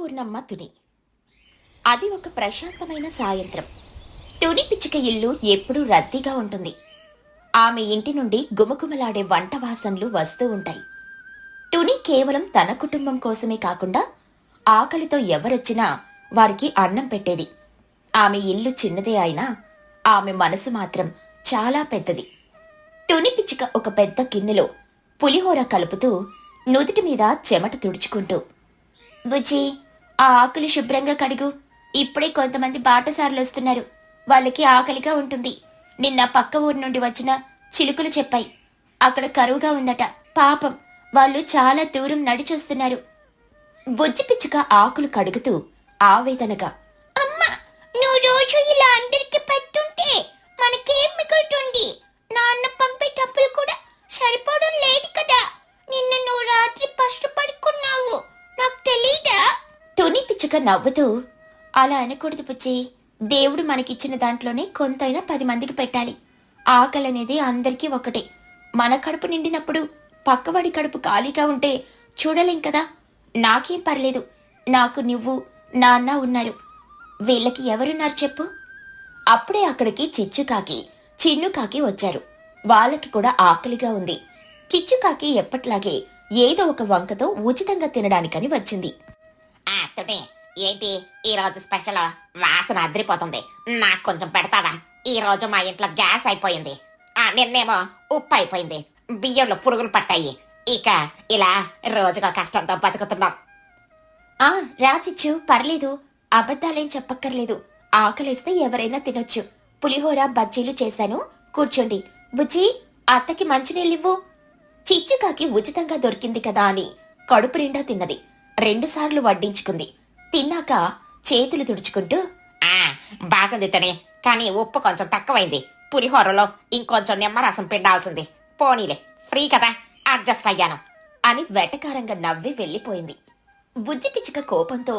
పూర్ణమ్మ తుని. అది ఒక ప్రశాంతమైన సాయంత్రం. తుని పిచ్చుక ఇల్లు ఎప్పుడూ రద్దీగా ఉంటుంది. ఆమె ఇంటి నుండి గుమగుమలాడే వంట వాసనలు వస్తూ ఉంటాయి. తుని కేవలం తన కుటుంబం కోసమే కాకుండా ఆకలితో ఎవరొచ్చినా వారికి అన్నం పెట్టేది. ఆమె ఇల్లు చిన్నదే అయినా ఆమె మనసు మాత్రం చాలా పెద్దది. తుని పిచ్చుక ఒక పెద్ద గిన్నెలో పులిహోర కలుపుతూ నుదుటి మీద చెమట తుడుచుకుంటూ, బుజ్జి, ఆ ఆకులు శుభ్రంగా కడుగు. ఇప్పుడే కొంతమంది బాటసారులు వస్తున్నారు. వాళ్ళకి ఆకలిగా ఉంటుంది. నిన్న పక్క ఊరు నుండి వచ్చిన చిలుకలు చెప్పాయి. అక్కడ కరువుగా ఉందట. పాపం, వాళ్ళు చాలా దూరం నడిచొస్తున్నారు. బుజ్జి పిచ్చుక ఆకులు కడుగుతూ ఆవేదనగా, అమ్మా, నువ్వు రోజు ఇలా అందరికి పెట్టుంటే మనకేం మిగులుతుంది? నాన్న పంపే డబ్బులు కూడా సరిపోవడం లేదు కదా. నిన్న నువ్వు రాత్రి పస్తు పడుకున్నావు, నాకు తెలీదా? తుని పిచ్చుక నవ్వుతూ, అలా అనకూడదు పుచ్చి. దేవుడు మనకిచ్చిన దాంట్లోనే కొంతైనా 10 మందికి పెట్టాలి. ఆకలి అనేది అందరికీ ఒకటే. మన కడుపు నిండినప్పుడు పక్కవాడి కడుపు ఖాళీగా ఉంటే చూడలేం కదా. నాకేం పర్లేదు. నాకు నువ్వు, నాన్న ఉన్నారు. వీళ్ళకి ఎవరున్నారు చెప్పు? అప్పుడే అక్కడికి చిచ్చుకాకి, చిన్నుకాకి వచ్చారు. వాళ్ళకి కూడా ఆకలిగా ఉంది. చిచ్చుకాకి ఎప్పట్లాగే ఏదో ఒక వంకతో ఉచితంగా తినడానికని వచ్చింది. ఏంటి ఈ రోజు స్పెషల్? వాసన అదిరిపోతుంది. నాకు కొంచెం పెడతావా? ఈ రోజు మా ఇంట్లో గ్యాస్ అయిపోయింది. నిన్నేమో ఉప్పు అయిపోయింది. బియ్యంలో పురుగులు పట్టాయి. ఇక ఇలా రోజుగా కష్టంతో బతుకుతున్నాం. రా చిచ్చు, పర్లేదు. అబద్ధాలేం చెప్పక్కర్లేదు. ఆకలిస్తే ఎవరైనా తినొచ్చు. పులిహోర, బజ్జీలు చేశాను. కూర్చోండి. బుజ్జి, అత్తకి మంచినీళ్ళివ్వు. చిచ్చుకాకి ఉచితంగా దొరికింది కదా అని కడుపు నిండా తిన్నది. 2 సార్లు వడ్డించుకుంది. తిన్నాక చేతులు తుడుచుకుంటూ, బాగుంది తనే, కానీ ఉప్పు కొంచెం తక్కువైంది. పులిహోరలో ఇంకొంచెం నిమ్మరసం పిండాల్సింది. పోనీలే, ఫ్రీ కదా, అడ్జస్ట్ అయ్యాను అని వెటకారంగా నవ్వి వెళ్ళిపోయింది. బుజ్జి పిచ్చుక కోపంతో,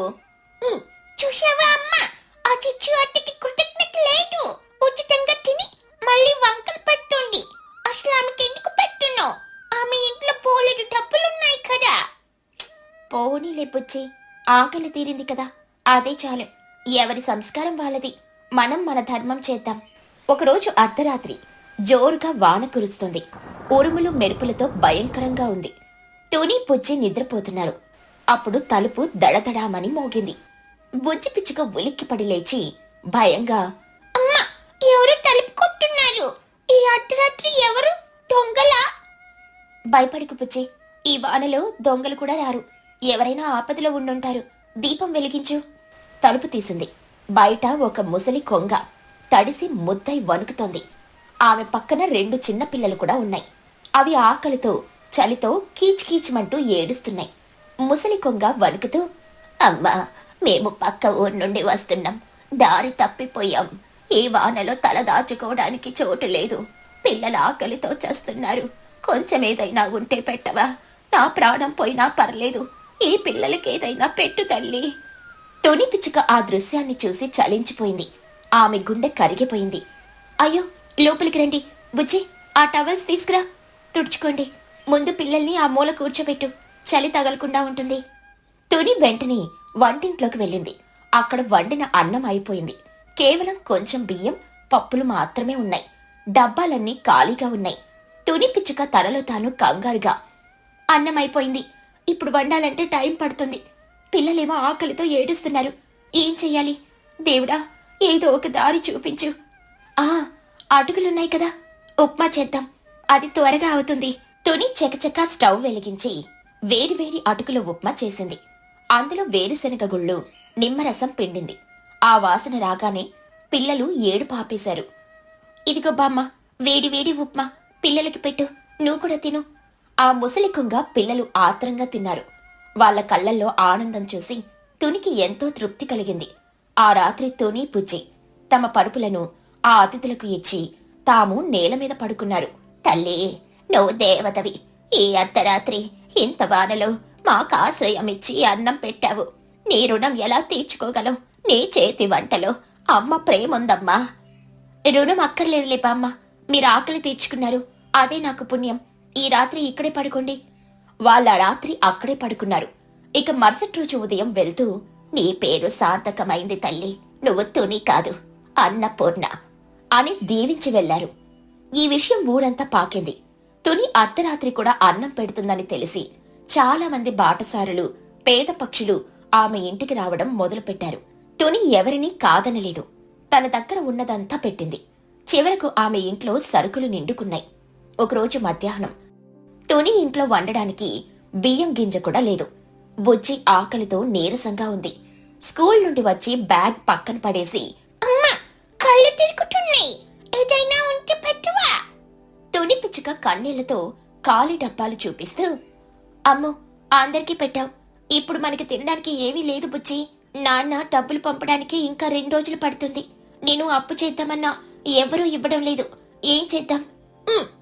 చూశావా అమ్మా, ఆ చిచ్చు అత్తకి కృతజ్ఞత లేదు. ఉచితంగా తిని మళ్ళీ వంకలు పెట్టుంది. అసలు ఆమెకి ఎందుకు పెట్టున్నావు? ఆమె ఇంట్లో పోలేదు డబ్బులున్నాయి కదా. పోనీలే బుజ్జి, ఆకలి తీరింది కదా, అదే చాలు. ఎవరి సంస్కారం వాళ్ళది. మనం మన ధర్మం చేద్దాం. ఒకరోజు అర్ధరాత్రి జోరుగా వాన కురుస్తుంది. ఉరుములు మెరుపులతో భయంకరంగా ఉంది. టునీ బుజ్జి నిద్రపోతున్నారు. అప్పుడు తలుపు దడదడామని మోగింది. బుజ్జి పిచ్చుక ఉలిక్కిపడి లేచి భయంగా, అమ్మా, ఎవరు తలుపు కొట్టున్నారు? ఈ అర్ధరాత్రి ఎవరు? దొంగలా? భయపడకు బుజ్జి, ఈ వానలో దొంగలు కూడా రారు. ఎవరైనా ఆపదలో ఉండుంటారు. దీపం వెలిగించు. తలుపు తీసింది. బయట ఒక ముసలి కొంగ తడిసి ముద్దై వణుకుతోంది. ఆమె పక్కన 2 చిన్న పిల్లలు కూడా ఉన్నాయి. అవి ఆకలితో, చలితో కీచుకీచుమంటూ ఏడుస్తున్నాయి. ముసలి కొంగ వణుకుతూ, అమ్మా, మేము పక్క ఊరు నుండి వస్తున్నాం. దారి తప్పిపోయాం. ఈ వానలో తల దాచుకోవడానికి చోటు లేదు. పిల్లల ఆకలితో చేస్తున్నారు. కొంచెం ఏదైనా ఉంటే పెట్టవా? నా ప్రాణం పోయినా పర్లేదు. ఈ పిల్లలకేదైనా పెట్టు తల్లి. తుని పిచ్చుక ఆ దృశ్యాన్ని చూసి చలించిపోయింది. ఆమె గుండె కరిగిపోయింది. అయ్యో, లోపలికి రండి. బుజ్జి, ఆ టవల్స్ తీసుకురా, తుడుచుకోండి. ముందు పిల్లల్ని ఆ మూల కూర్చోబెట్టు. చలి తగలకుండా ఉంటుంది. తుని వెంటనే వంటింట్లోకి వెళ్ళింది. అక్కడ వండిన అన్నం అయిపోయింది. కేవలం కొంచెం బియ్యం, పప్పులు మాత్రమే ఉన్నాయి. డబ్బాలన్నీ ఖాళీగా ఉన్నాయి. తుని పిచ్చుక తనలో తాను కంగారుగా, అన్నం అయిపోయింది. ఇప్పుడు వండాలంటే టైం పడుతుంది. పిల్లలేమో ఆకలితో ఏడుస్తున్నారు. ఏం చెయ్యాలి? దేవుడా, ఏదో ఒక దారి చూపించు. అటుకులున్నాయి కదా, ఉప్మా చేద్దాం. అది త్వరగా అవుతుంది. తుని చకచకా స్టవ్ వెలిగించి వేడివేడి అటుకుల ఉప్మా చేసింది. అందులో వేరుశనగ గుళ్ళు, నిమ్మరసం పిండింది. ఆ వాసన రాగానే పిల్లలు ఏడుపు ఆపేశారు. ఇదిగో బామ్మ, వేడివేడి ఉప్మా, పిల్లలకి పెట్టు. నువ్వు కూడా తిను. ఆ ముసలి కొంగ పిల్లలు ఆత్రంగా తిన్నారు. వాళ్ల కళ్లల్లో ఆనందం చూసి తునికి ఎంతో తృప్తి కలిగింది. ఆ రాత్రి తుని బుజ్జి తమ పరుపులను ఆ అతిథులకు ఇచ్చి తాము నేల మీద పడుకున్నారు. తల్లి, నువ్వు దేవతవి. ఈ అర్ధరాత్రి ఇంత వానలో మాకు ఆశ్రయం ఇచ్చి అన్నం పెట్టావు. నీ రుణం ఎలా తీర్చుకోగలం? నీ చేతి వంటలో అమ్మ ప్రేముందమ్మా. రుణం అక్కర్లేదులే బామ్మ, మీరు ఆకలి తీర్చుకున్నారు, అదే నాకు పుణ్యం. ఈ రాత్రి ఇక్కడే పడుకోండి. వాళ్ళ రాత్రి అక్కడే పడుకున్నారు. ఇక మరుసటి రోజు ఉదయం వెళ్తూ, నీ పేరు సార్థకమైంది తల్లి, నువ్వు తుని కాదు అన్నపూర్ణ అని దీవించి వెళ్లారు. ఈ విషయం ఊరంతా పాకింది. తుని అర్ధరాత్రి కూడా అన్నం పెడుతుందని తెలిసి చాలా మంది బాటసారులు, పేద పక్షులు ఆమె ఇంటికి రావడం మొదలుపెట్టారు. తుని ఎవరినీ కాదనలేదు. తన దగ్గర ఉన్నదంతా పెట్టింది. చివరకు ఆమె ఇంట్లో సరుకులు నిండుకున్నాయి. ఒకరోజు మధ్యాహ్నం తుని ఇంట్లో వండడానికి బియ్యం గింజ కూడా లేదు. బుజ్జి ఆకలితో నీరసంగా ఉంది. స్కూల్ నుండి వచ్చి బ్యాగ్ పక్కన పడేసి, అమ్మా కళ్ళు తిరుగుతున్నాయి, ఏదైనా ఉంటే పెట్టవా? తుని పిచ్చుక కన్నీళ్లతో ఖాళీ డబ్బాలు చూపిస్తూ, అమ్మో అందరికీ పెట్టావు, ఇప్పుడు మనకి తినడానికి ఏమీ లేదు బుజ్జి. నాన్న డబ్బులు పంపడానికి ఇంకా 2 రోజులు పడుతుంది. నేను అప్పు చేద్దామన్నా ఎవరూ ఇవ్వడం లేదు. ఏం చేద్దాం?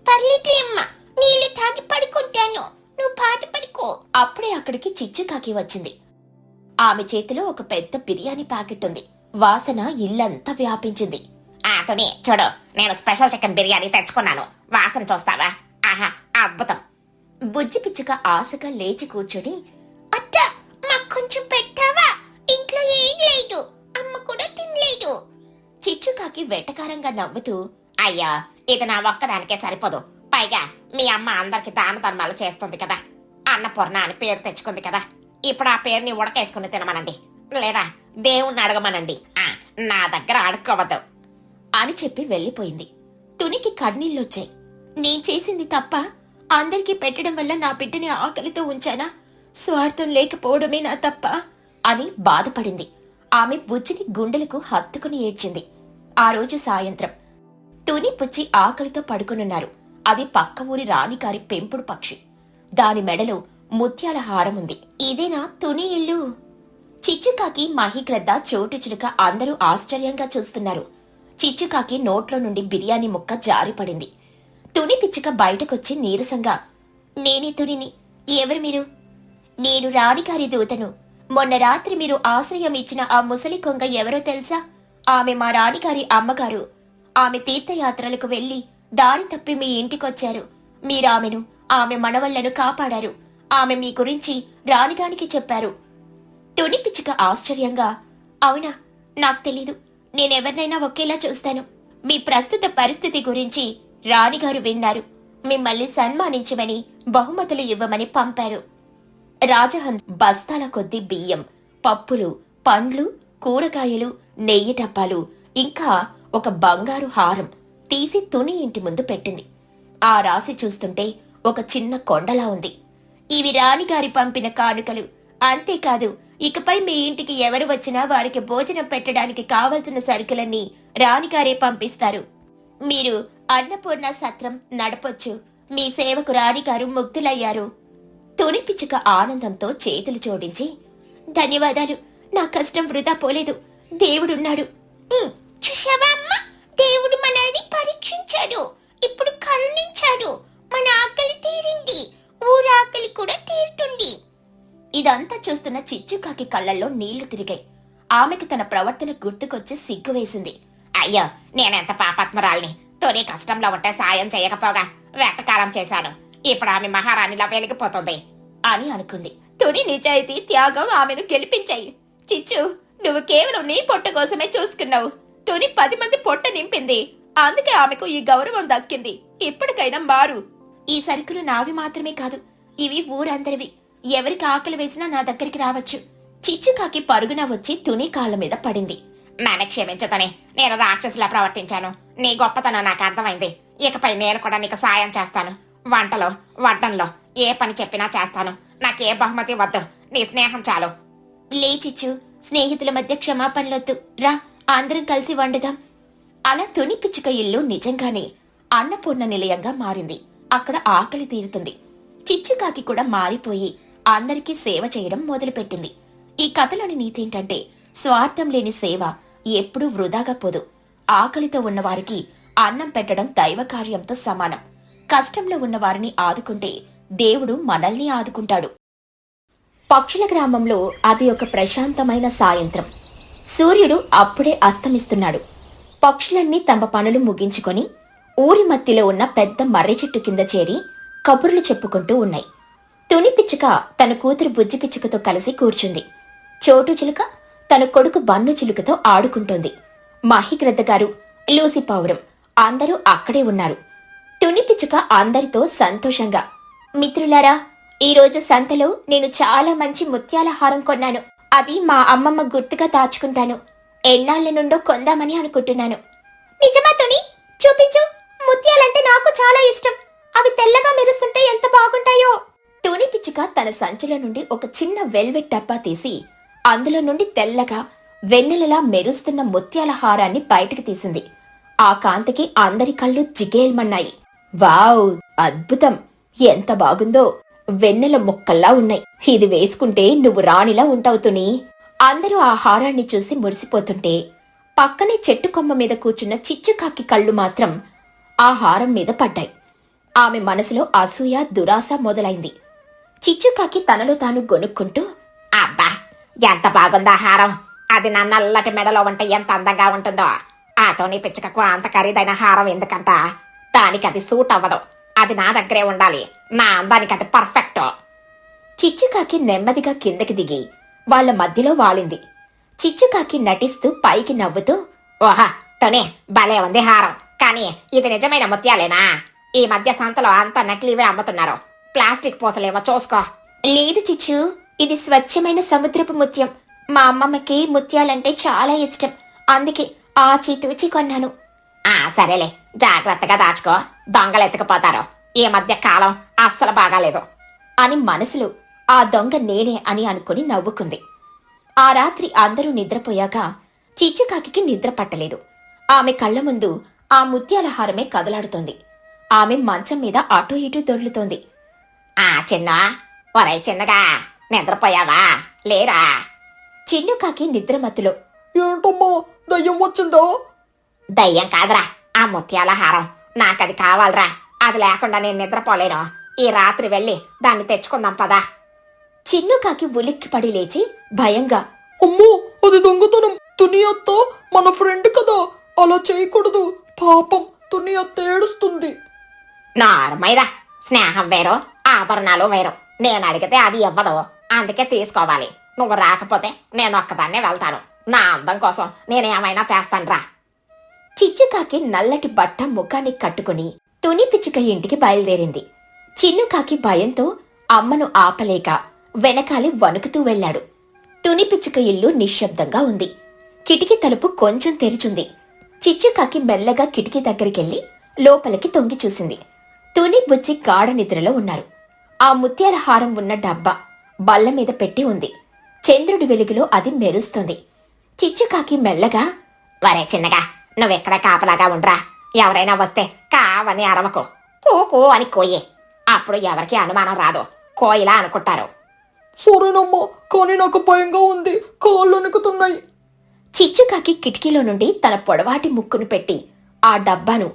పర్లేదులే అమ్మా, నీళ్ళు తాగి పడుకుంటాను, నువ్వు పాట పడుకో. అప్పుడే అక్కడికి చిచ్చుకాకి వచ్చింది. ఆమె చేతిలో ఒక పెద్ద బిర్యానీ ప్యాకెట్ ఉంది. వాసన ఇల్లంతా వ్యాపించింది. ఆతోనే చూడు, నేను స్పెషల్ చికెన్ బిర్యానీ తెచ్చుకున్నాను, వాసన చూస్తావా? ఆహా అద్భుతం. బుజ్జి పిచ్చుక ఆశగా లేచి కూర్చొని, అత్త మాకు కొంచెం పెట్టావా? ఇంట్లో ఏం లేదు, అమ్మ కూడా తినలేదు. చిచ్చుకాకి వెటకారంగా నవ్వుతూ, అయ్యా ఇది నా ఒక్కదానికే సరిపోదు, పైగా మీ అమ్మ అందరికి దాన ధర్మాలు చేస్తుంది కదా, అన్నపూర్ణ అని పేరు తెచ్చుకుంది కదా, ఇప్పుడు ఆ పేరుని ఉడకేసుకుని తినమనండి, లేదా దేవుణ్ణి అడగమనండి, నా దగ్గర అడుక్కోవద్దు అని చెప్పి వెళ్లిపోయింది. తునికి కన్నీళ్ళొచ్చాయి. నేను చేసింది తప్ప? అందరికీ పెట్టడం వల్ల నా బిడ్డని ఆకలితో ఉంచానా? స్వార్థం లేకపోవడమే నా తప్ప అని బాధపడింది. ఆమె బుజ్జిని గుండెలకు హత్తుకుని ఏడ్చింది. ఆ రోజు సాయంత్రం తుని పుచ్చి ఆకలితో పడుకునున్నారు. అది పక్క ఊరి రాణిగారి పెంపుడు పక్షి. దాని మెడలో ముత్యాల హారం ఉంది. ఇదేనా తుని ఇల్లు? చిచ్చుకాకి, మహిగ్రద్ద, చోటు చిలుక అందరూ ఆశ్చర్యంగా చూస్తున్నారు. చిచ్చుకాకి నోట్లో నుండి బిర్యానీ ముక్క జారిపడింది. తుని పిచ్చుక బయటకొచ్చి నీరసంగా, నేనే తునిని, ఎవరు మీరు? నేను రాణిగారి దూతను. మొన్న రాత్రి మీరు ఆశ్రయం ఇచ్చిన ఆ ముసలి కొంగ ఎవరో తెలుసా? ఆమె మా రాణిగారి అమ్మగారు. ఆమె తీర్థయాత్రలకు వెళ్లి దారి తప్పి మీ ఇంటికొచ్చారు. మీరామెను, ఆమె మనవళ్లను కాపాడారు. ఆమె మీ గురించి రాణిగానికి చెప్పారు. తుని పిచ్చుక ఆశ్చర్యంగా, అవునా? నాకు తెలీదు. నేనెవరినైనా ఒకేలా చూస్తాను. మీ ప్రస్తుత పరిస్థితి గురించి రాణిగారు విన్నారు. మిమ్మల్ని సన్మానించమని, బహుమతులు ఇవ్వమని పంపారు. రాజహంస్ బస్తాల కొద్దీ బియ్యం, పప్పులు, పండ్లు, కూరగాయలు, నెయ్యి డబ్బాలు, ఇంకా ఒక బంగారు హారం తీసి తుని ఇంటి ముందు పెట్టింది. ఆ రాశి చూస్తుంటే ఒక చిన్న కొండలా ఉంది. ఇవి రాణిగారి పంపిన కానుకలు. అంతేకాదు, ఇకపై మీ ఇంటికి ఎవరు వచ్చినా వారికి భోజనం పెట్టడానికి కావలసిన సరుకులన్నీ రాణిగారే పంపిస్తారు. మీరు అన్నపూర్ణ సత్రం నడపొచ్చు. మీ సేవకు రాణిగారు ముక్తులయ్యారు. తుని పిచ్చుక ఆనందంతో చేతులు జోడించి, ధన్యవాదాలు, నా కష్టం వృధా పోలేదు. దేవుడున్నాడు. చూశావా అమ్మా, దేవుడు మనల్ని పరీక్షించాడు, ఇప్పుడు కరుణించాడు. మన ఆకలి తీరింది, ఊరాకలి కూడా తీరుతుంది. ఇదంతా చూస్తున్న చిచ్చుకాకి కళ్ళల్లో నీళ్లు తిరిగాయి. ఆమెకు తన ప్రవర్తన గుర్తుకొచ్చి సిగ్గు వేసింది. అయ్యో నేనెంత పాపాత్మరాల్ని, తొలి కష్టంలో ఉంటే సాయం చేయకపోగా వెటకారం చేశాను, ఇప్పుడు ఆమె మహారాణిలా వెలిగిపోతుంది అని అనుకుంది. తుని నిజాయితీ, త్యాగం ఆమెను గెలిపించాయి. చిచ్చు, నువ్వు కేవలం నీ పొట్ట కోసమే చూసుకున్నావు. తుని 10 మంది పొట్ట నింపింది, అందుకే ఆమెకు ఈ గౌరవం దక్కింది. ఇప్పటికైనా మారు. ఈ సరుకులు నావి మాత్రమే కాదు, ఇవి ఊరందరివి. ఎవరికి ఆకలి వేసినా నా దగ్గరికి రావచ్చు. చిచ్చుకాకి పరుగున వచ్చి తుని కాళ్ళ మీద పడింది. నన్ను క్షమించతని, నేను రాక్షసులా ప్రవర్తించాను. నీ గొప్పతనం నాకు అర్థమైంది. ఇకపై నేను కూడా నీకు సాయం చేస్తాను. వంటలో, వడ్డంలో ఏ పని చెప్పినా చేస్తాను. నాకే బహుమతి వద్దు, నీ స్నేహం చాలు. లేచిచ్చు, స్నేహితుల మధ్య క్షమాపణలొద్దు. రా, అందరం కలిసి వండుదాం. అలా తుని పిచ్చుక ఇల్లు నిజంగానే అన్నపూర్ణ నిలయంగా మారింది. అక్కడ ఆకలి తీరుతుంది. చిచ్చుకాకి కూడా మారిపోయి అందరికీ సేవ చేయడం మొదలుపెట్టింది. ఈ కథలోని నీతేంటంటే, స్వార్థం లేని సేవ ఎప్పుడూ వృధాగా పోదు. ఆకలితో ఉన్నవారికి అన్నం పెట్టడం దైవ కార్యంతో సమానం. కష్టంలో ఉన్న వారిని ఆదుకుంటే దేవుడు మనల్ని ఆదుకుంటాడు. పక్షుల గ్రామంలో అది ఒక ప్రశాంతమైన సాయంత్రం. సూర్యుడు అప్పుడే అస్తమిస్తున్నాడు. పక్షులన్నీ తమ పనులు ముగించుకొని ఊరి మధ్యలో ఉన్న పెద్ద మర్రి చెట్టు కింద చేరి కబుర్లు చెప్పుకుంటూ ఉన్నాయి. తుని పిచ్చుక తన కూతురు బుజ్జి పిచ్చుకతో కలిసి కూర్చుంది. చోటు చిలుక తన కొడుకు బన్ను చిలుకతో ఆడుకుంటోంది. మహిగ్రద్ద గారు, లూసి పావురం అందరూ అక్కడే ఉన్నారు. తుని పిచ్చుక అందరితో సంతోషంగా, మిత్రులారా, ఈరోజు సంతలో నేను చాలా మంచి ముత్యాల హారం కొన్నాను. అది మా అమ్మమ్మ గుర్తుగా దాచుకుంటాను. ఎన్నాళ్ళ నుండో కొందామని అనుకుంటున్నాను. నిజమా తుని? చూపించు. ముత్యాలంటే నాకు చాలా ఇష్టం. అవి తెల్లగా మెరుస్తుంటే ఎంత బాగుంటాయో. తుని పిచ్చుక తన సంచిలో నుండి ఒక చిన్న వెల్వెట్ డబ్బా తీసి అందులో నుండి తెల్లగా వెన్నెలలా మెరుస్తున్న ముత్యాల హారాన్ని బయటకు తీసింది. ఆ కాంతికి అందరి కళ్ళు జిగేల్మన్నాయి. వావ్, అద్భుతం! ఎంత బాగుందో! వెన్నెల ముక్కల్లా ఉన్నాయి. ఇది వేసుకుంటే నువ్వు రాణిలా ఉంటావు తుని. అందరూ ఆ హారాన్ని చూసి మురిసిపోతుంటే పక్కనే చెట్టు కొమ్మ మీద కూర్చున్న చిచ్చుకాకి కళ్ళు మాత్రం ఆ హారం మీద పడ్డాయి. ఆమె మనసులో అసూయ, దురాశ మొదలైంది. చిచ్చుకాకి తనలో తాను గొనుక్కుంటూ, అబ్బా, ఎంత బాగుందా హారం! అది నా నల్లటి మెడలో ఉంటే ఎంత అందంగా ఉంటుందో. ఆ తుని పిచ్చుకకు అంత ఖరీదైన హారం ఎందుకంట? దానికి అది సూట్ అవ్వదు. అది నా దగ్గరే ఉండాలి. నా అందానికి అది పర్ఫెక్ట్. చిచ్చుకాకి నెమ్మదిగా కిందకి దిగి వాళ్ల మధ్యలో వాలింది. చిచ్చుకాకి నటిస్తూ పైకి నవ్వుతూ, ఓహా, తుని, భలే ఉంది హారం. కానీ ఇది నిజమైన ముత్యాలేనా? ఈ మధ్య సంతలో అంతా నకిలీవే అమ్ముతున్నారు. ప్లాస్టిక్ పూసలేమో చూసుకో. లేదు చిచ్చు, ఇది స్వచ్ఛమైన సముద్రపు ముత్యం. మా అమ్మమ్మకి ముత్యాలంటే చాలా ఇష్టం. అందుకే ఆచితూచి కొన్నాను. సరేలే, జాగ్రత్తగా దాచుకో. దొంగలు ఎత్తుకుపోతారు. ఈ మధ్య కాలం అస్సలు బాగాలేదు అని మనసులో ఆ దొంగ నేనే అని అనుకుని నవ్వుకుంది. ఆ రాత్రి అందరూ నిద్రపోయాక చిచ్చుకాకి నిద్ర పట్టలేదు. ఆమె కళ్ల ముందు ఆ ముత్యాల హారమే కదలాడుతోంది. ఆమె మంచం మీద అటూ ఇటూ దొర్లుతోంది. చిన్న, ఒరే చిన్నగా, నిద్రపోయావా? లేరా? చిన్నుకాకి నిద్రమత్తులో, ఏంటమ్మా, దయ్యం వచ్చిందో? దయ్యం కాదురా, ఆ ముత్యాల హారం. నాకది కావాలరా. అది లేకుండా నేను నిద్రపోలేను. ఈ రాత్రి వెళ్ళి దాన్ని తెచ్చుకుందాం పదా. చిన్నుకాకి ఉలిక్కిపడి లేచి భయంగా, అమ్మో, అది దొంగతనం. తుని అత్త మన ఫ్రెండ్ కదా, అలా చేయకూడదు. పాపం, తుని అత్త ఏడుస్తుంది. నార్మైరా, స్నేహం వేరు, ఆభరణాలు వేరు. నేను అడిగితే అది ఇవ్వదు, అందుకే తీసుకోవాలి. నువ్వు రాకపోతే నేను ఒక్కదాన్నే వెళ్తాను. నా అందం కోసం నేనేమైనా చేస్తానురా. చిచ్చుకాకి నల్లటి బట్ట ముఖానికి కట్టుకుని తుని పిచ్చుక ఇంటికి బయలుదేరింది. చిన్నుకాకి భయంతో అమ్మను ఆపలేక వెనకాలి వణుకుతూ వెళ్లాడు. తుని పిచ్చుక ఇల్లు నిశ్శబ్దంగా ఉంది. కిటికీ తలుపు కొంచెం తెరిచుంది. చిచ్చుకాకి మెల్లగా కిటికీ దగ్గరికెళ్లి లోపలికి తొంగి చూసింది. తుని, బుజ్జి గాఢ నిద్రలో ఉన్నారు. ఆ ముత్యాల హారం ఉన్న డబ్బా బల్ల మీద పెట్టి ఉంది. చంద్రుడి వెలుగులో అది మెరుస్తుంది. చిచ్చుకాకి మెల్లగా, వరే చిన్నగా, నువ్వెక్కడ కాపలాగా ఉండ్రా. ఎవరైనా వస్తే కావని అరవకు. కో అని కోయే. అప్పుడు ఎవరికి అనుమానం రాదు. కోయిలా అనుకుంటారు. సరేనమ్మా, కానీ నాకు భయంగా ఉంది. కాళ్ళు వణుకుతున్నాయి. చిచ్చుకాకి కిటికీలో నుండి తన పొడవాటి ముక్కును పెట్టి ఆ డబ్బాను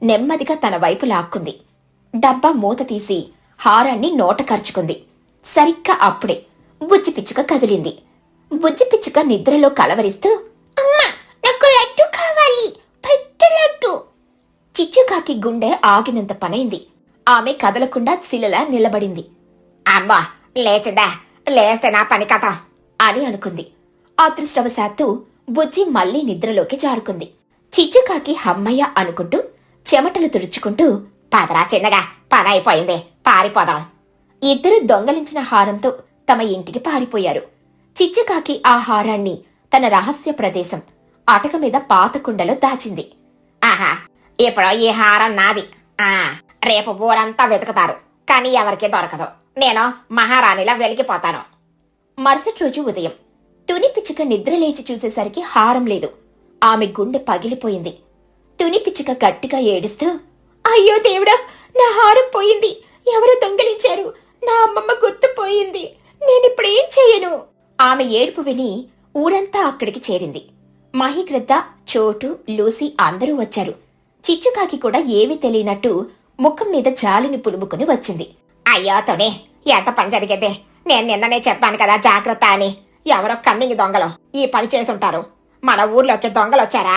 నెమ్మదిగా తన వైపు లాక్కుంది. డబ్బా మూత తీసి హారాన్ని నోట కరుచుకుంది. సరిగ్గా అప్పుడే బుజ్జి పిచ్చుక కదిలింది. బుజ్జి పిచ్చుక నిద్రలో కలవరిస్తూ, అమ్మా, నాకు లడ్డు కావాలి, పెద్ద లడ్డు. చిచ్చుకాకి గుండె ఆగినంత పనైంది. ఆమె కదలకుండా శిలలా నిలబడింది. అమ్మా, లేచిందా? లేస్తే నా పని కథ అని అనుకుంది. అదృష్టవశాత్తు బుజ్జి మళ్లీ నిద్రలోకి జారుకుంది. చిచ్చుకాకి హమ్మయ్య అనుకుంటూ చెమటలు తుడుచుకుంటూ, పదరా చిన్నగా, పని అయిపోయింది, పారిపోదాం. ఇద్దరు దొంగలించిన హారంతో తమ ఇంటికి పారిపోయారు. చిచ్చుకాకి ఆ హారాన్ని తన రహస్య ప్రదేశం అటక మీద పాత కుండలో దాచింది. ఆహా, ఇప్పుడు ఈ హారం నాది. రేపు ఊరంతా వెతుకుతారు, కానీ ఎవరికి దొరకదు. నేను మహారాణిలా వెలిగిపోతాను. మరుసటి రోజు ఉదయం తుని పిచ్చుక నిద్ర లేచి చూసేసరికి హారం లేదు. ఆమె గుండె పగిలిపోయింది. తుని పిచ్చుక గట్టిగా ఏడుస్తూ, అయ్యో దేవుడా, నా హారం పోయింది. ఎవరు దొంగలించారు? నా అమ్మమ్మ గుర్తుపోయింది. నేనిప్పుడేం చెయ్యను? ఆమె ఏడుపు విని ఊరంతా అక్కడికి చేరింది. మహిగ్రద్ద, చోటు, లూసి అందరూ వచ్చారు. చిచ్చుకాకి కూడా ఏమీ తెలియనట్టు ముఖం మీద జాలిని పులుముకుని వచ్చింది. అయ్యో తుని, ఎంత పని జరిగేది. నేను నిన్ననే చెప్పాను కదా జాగ్రత్త అని. ఎవరో కన్నింగి దొంగలు ఈ పని చేసుంటారు. మన ఊర్లోకి దొంగలొచ్చారా?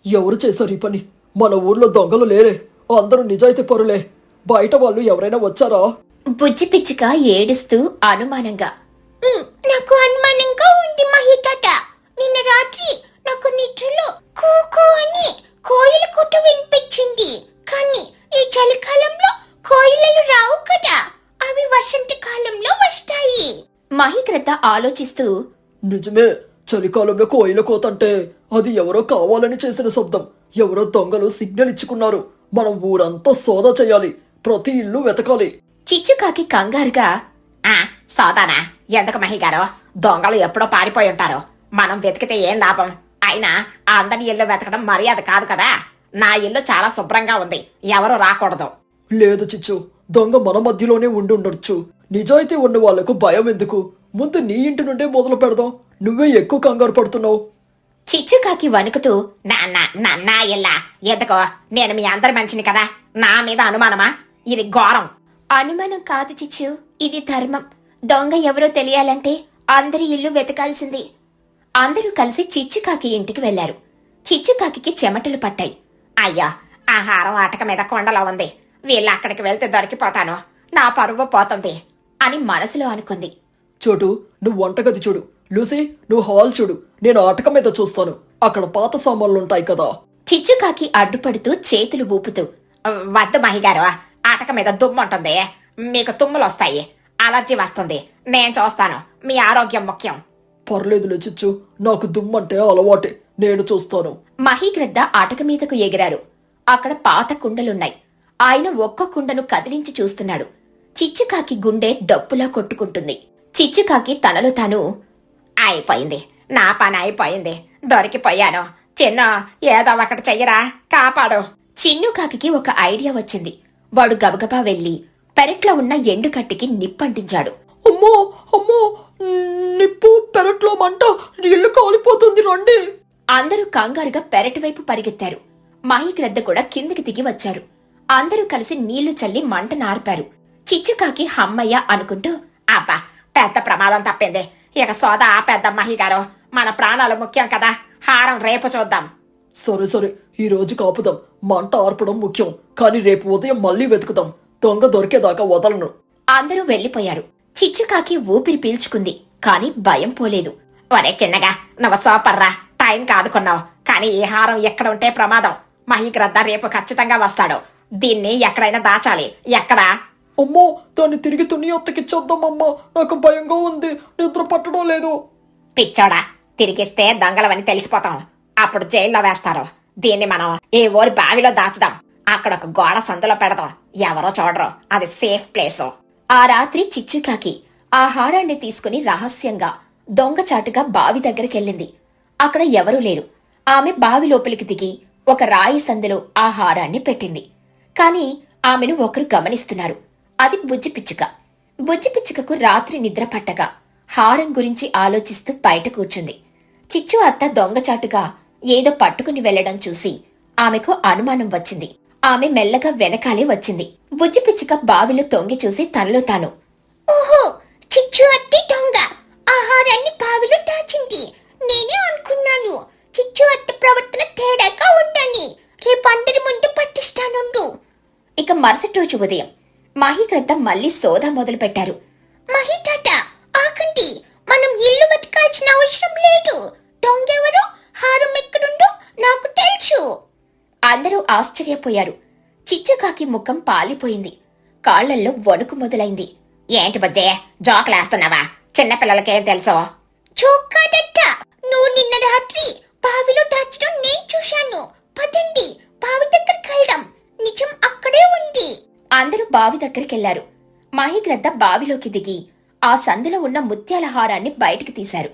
ఎవరు చేశారు ఈ పని? మన ఊర్లో దొంగలు లేరే. అందరూ నిజాయితీ పరులే. బయట వాళ్ళు ఎవరైనా వచ్చారా? బుజ్జి పిచ్చుక ఏడుస్తూ అనుమానంగా. నాకు అనుమానంగా ఉంది మహి తాత. నిన్న రాత్రి నాకు నిద్రలో కూకూ అని కోయిల కూత వినిపించింది. కానీ ఈ చలికాలంలో కోయిలలు రావు కదా, అవి వసంతకాలంలో వస్తాయి. మహిగ్రద్ద ఆలోచిస్తూ, నిజమే, చలికాలంలో కోయిల కోతంటే అది ఎవరో కావాలని చేసిన శబ్దం. ఎవరో దొంగలు సిగ్నల్ ఇచ్చుకున్నారు. మనం ఊరంతా సోదా చేయాలి, ప్రతి ఇల్లు వెతకాలి. చిచ్చుకాకి కంగారుగా, సోదానా? ఎందుకు మహిగారు? దొంగలు ఎప్పుడో పారిపోయి ఉంటారు. మనం వెతికితే ఏం లాభం? అయినా అందరి ఇల్లు వెతకడం మర్యాద కాదు కదా. నా ఇల్లు చాలా శుభ్రంగా ఉంది, ఎవరు రాకూడదు. లేదు చిచ్చు, దొంగ మన మధ్యలోనే ఉండి ఉండొచ్చు. నిజాయితీ ఉన్న వాళ్లకు భయం ఎందుకు? ముందు నీ ఇంటి నుండే మొదలు పెడదాం. నువ్వే ఎక్కువ కంగారు పడుతున్నావు. చిచ్చుకాకి వణుకుతూ, నా ఇల్లా? ఎందుకో? నేను మీ అందరి మనిషిని కదా, నా మీద అనుమానమా? ఇది ఘోరం. అనుమానం కాదు చిచ్చు, ఇది ధర్మం. దొంగ ఎవరో తెలియాలంటే అందరి ఇల్లు వెతకాల్సింది. అందరూ కలిసి చిచ్చుకాకి ఇంటికి వెళ్లారు. చిచ్చుకాకి చెమటలు పట్టాయి. అయ్యా, ఆహారం అటక మీద కొండలో ఉంది. వీళ్ళు అక్కడికి వెళ్తే దొరికిపోతాను, నా పరువు పోతుంది అని మనసులో అనుకుంది. చోటు, నువ్వు వంటగది చూడు. లూసీ, నువ్వు హాల్ చూడు. నేను ఆటక మీద చూస్తాను. అక్కడ పాత సామాన్లుంటాయి కదా. చిచ్చుకాకి అడ్డుపడుతూ చేతులు ఊపుతూ, వద్దు మహిగారు, అటక మీద దుమ్ము ఉంటుంది. మీకు తుమ్ములు వస్తాయి, అలర్జీ వస్తుంది. నేను చూస్తాను, మీ ఆరోగ్యం ముఖ్యం. పర్లేదులే చిచ్చు, నాకు దుమ్మంటే అలవాటే, నేను చూస్తాను. మహిగ్రద్ద అటక మీదకు ఎగిరారు. అక్కడ పాత కుండలున్నాయి. ఆయన ఒక్క కుండను కదిలించి చూస్తున్నాడు. చిచ్చుకాకి గుండె డప్పులా కొట్టుకుంటుంది. చిచ్చుకాకి తనలో తాను, అయిపోయింది, నా పని అయిపోయింది, దొరికిపోయాను. చిన్న ఏదో ఒకటి చెయ్యరా, కాపాడు. చిన్నుకాకి ఒక ఐడియా వచ్చింది. వాడు గబగబా వెళ్లి పెరట్లో ఉన్న ఎండుకట్టికి నిప్పంటించాడు. అమ్మో అమ్మో, నిప్పు, పెరట్లో మంట, ఇల్లు కాలిపోతుంది, రండి. అందరూ కంగారుగా పెరటి వైపు పరిగెత్తారు. మహిగ్రద్ద కూడా కిందికి దిగి వచ్చారు. అందరూ కలిసి నీళ్లు చల్లి మంట నార్పారు. చిచ్చుకాకి హమ్మయ్య అనుకుంటూ, అబ్బా, పెద్ద ప్రమాదం తప్పింది. ఇక సోదా పెద్ద మహిగారు, మన ప్రాణాలు ముఖ్యం కదా. హారం రేపు చూద్దాం. సరే సరే, ఈ రోజు కాపుదాం. మంట ఆర్పడం ముఖ్యం, కానీ రేపు ఉదయం మళ్ళీ వెతుకుదాం. దొంగ దొరికేదాకా వదలను. అందరూ వెళ్లిపోయారు. చిచ్చుకాకి ఊపిరి పీల్చుకుంది, కాని భయం పోలేదు. ఒరే చిన్నగా, నువ్వు సూపర్రా, టైం కాదుకున్నావు. కానీ ఈ హారం ఎక్కడ ఉంటే ప్రమాదం. మహిగ్రద్ద రేపు ఖచ్చితంగా వస్తాడు. దీన్ని ఎక్కడైనా దాచాలి. ఎక్కడా? అమ్మో, దాన్ని తిరిగి తుని అత్తకిచ్చేద్దామమ్మా. నాకు భయంగా ఉంది, నిద్ర పట్టడం లేదు. పిచ్చోడా, తిరిగిస్తే దొంగలవని తెలిసిపోతాం. అప్పుడు జైల్లో వేస్తారు. దీన్ని మనం ఏ ఊరి బావిలో దాచుదాం. అక్కడ ఒక గోడ సందులో పెడదాం, ఎవరో చూడరు. అది సేఫ్ ప్లేసు. ఆ రాత్రి చిచ్చుకాకి ఆ హారాన్ని తీసుకుని రహస్యంగా దొంగచాటుగా బావి దగ్గరికెళ్ళింది. అక్కడ ఎవరూ లేరు. ఆమె బావి లోపలికి దిగి ఒక రాయి సందులో ఆ హారాన్ని పెట్టింది. కాని ఆమెను ఒకరు గమనిస్తున్నారు. అది బుజ్జి పిచ్చుక. బుజ్జి పిచ్చుకకు రాత్రి నిద్ర పట్టగా హారం గురించి ఆలోచిస్తూ బయట కూర్చుంది. చిచ్చు అత్త దొంగచాటుగా ఏదో పట్టుకుని వెళ్లడం చూసి ఆమెకు అనుమానం వచ్చింది. ఆమె మెల్లగా వెనకాలే వచ్చింది. బుజ్జి పిచ్చుక బావిలో తొంగి చూసి తనలో తాను, ఓహో, చిచ్చు అత్తి దొంగ ఆహారాన్ని బావిలో దాచింది. నేనే అనుకున్నాను చిచ్చు అత్త ప్రవర్తన తేడాగా ఉందని. రేపు అందరి ముందు పట్టిస్తానుండు. ఇక మరుసటి రోజు ఉదయం మహిగ్రద్ద మళ్లీ సోదా మొదలు పెట్టారు. మహి తాత, ఆకండి, మనం ఇల్లు వెతకాల్సిన అవసరం లేదు. దొంగెవరు, హారం ఎక్కడుందో నాకు తెలుసు. అందరూ ఆశ్చర్యపోయారు. చిచ్చుకాకి ముఖం పాలిపోయింది. కాళ్లల్లో వణుకు మొదలైంది. ఏంటి బుజ్జే, జోకులేస్తున్నావా? చిన్నపిల్లలకేం తెలుసో? జోక్కాదట్ట, నువ్వు నిన్న రాత్రి బావిలో దాచడం నేను చూశాను. పదండి, బావి దగ్గరికి వెళ్దాం. నిజం అక్కడే ఉంది. అందరూ బావి దగ్గరికెళ్లారు. మహిగ్రద్ద బావిలోకి దిగి ఆ సందులో ఉన్న ముత్యాల హారాన్ని బయటికి తీశారు.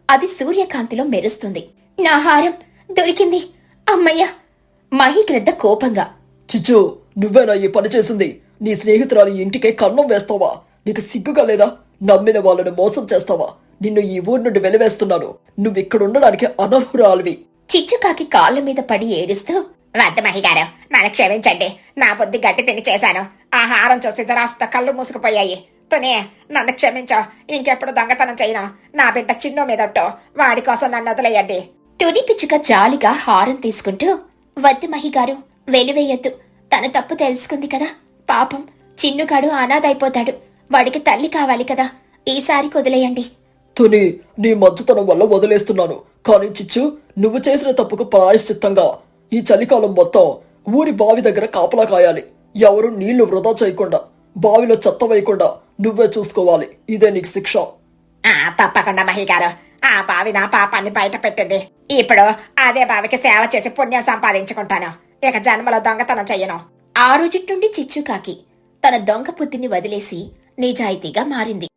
అది సూర్యకాంతిలో మెరుస్తుంది. నా హారం దొరికింది, అమ్మయ్య! మహిగ్రద్ద కోపంగా, చిచ్చు, నువ్వేనా ఈ పని చేసింది? నీ స్నేహితురాలి ఇంటికే కన్నం వేస్తావా? నీకు సిగ్గుగా లేదా? నమ్మిన వాళ్ళను మోసం చేస్తావా? నిన్ను ఈ ఊరు నుండి వెలివేస్తున్నాను. నువ్విక్కడుండడానికి అనర్హురాలివి. చిచ్చుకాకి కాళ్ల మీద పడి ఏడుస్తూ, వద్దు మహిగారు, నన్ను క్షమించండి. నా బుద్ధి గట్టి తిని చేశాను. ఆ హారం చూసి దురాస్త కళ్ళు మూసుకుపోయాయి. తునే, నన్ను క్షమించో. ఇంకెప్పుడు దొంగతనం చేయను. నా బిడ్డ చిన్నో మీదొట్టు. వాడి కోసం నన్ను వదిలేయండి. తుని పిచ్చుక జాలిగా హారం తీసుకుంటూ, వద్దు మహిగారు, వెలివేయొద్దు. తన తప్పు తెలుసుకుంది కదా, పాపం చిన్నుగాడు అనాథైపోతాడు. వాడికి తల్లి కావాలి కదా. ఈసారి వదిలేయండి. తుని, నీ మంచుతనం వల్ల వదిలేస్తున్నాను. కానీ చిచ్చు, నువ్వు చేసిన తప్పుకు ప్రాయశ్చిత్తంగా ఈ చలికాలం మొత్తం ఊరి బావి దగ్గర కాపలా కాయాలి. ఎవరు నీళ్లు వృధా చేయకుండా, బావిలో చెత్త వేయకుండా నువ్వే చూసుకోవాలి. ఇదే నీకు శిక్ష. తప్పకుండా మహిగారు. ఆ బావి నా పాపాన్ని బయట పెట్టింది. ఇప్పుడు అదే బావికి సేవ చేసి పుణ్యం సంపాదించుకుంటాను. ఇక జన్మలో దొంగతనం చెయ్యను. ఆ రోజు నుండి చిచ్చుకాకి తన దొంగ బుద్ధిని వదిలేసి నిజాయితీగా మారింది.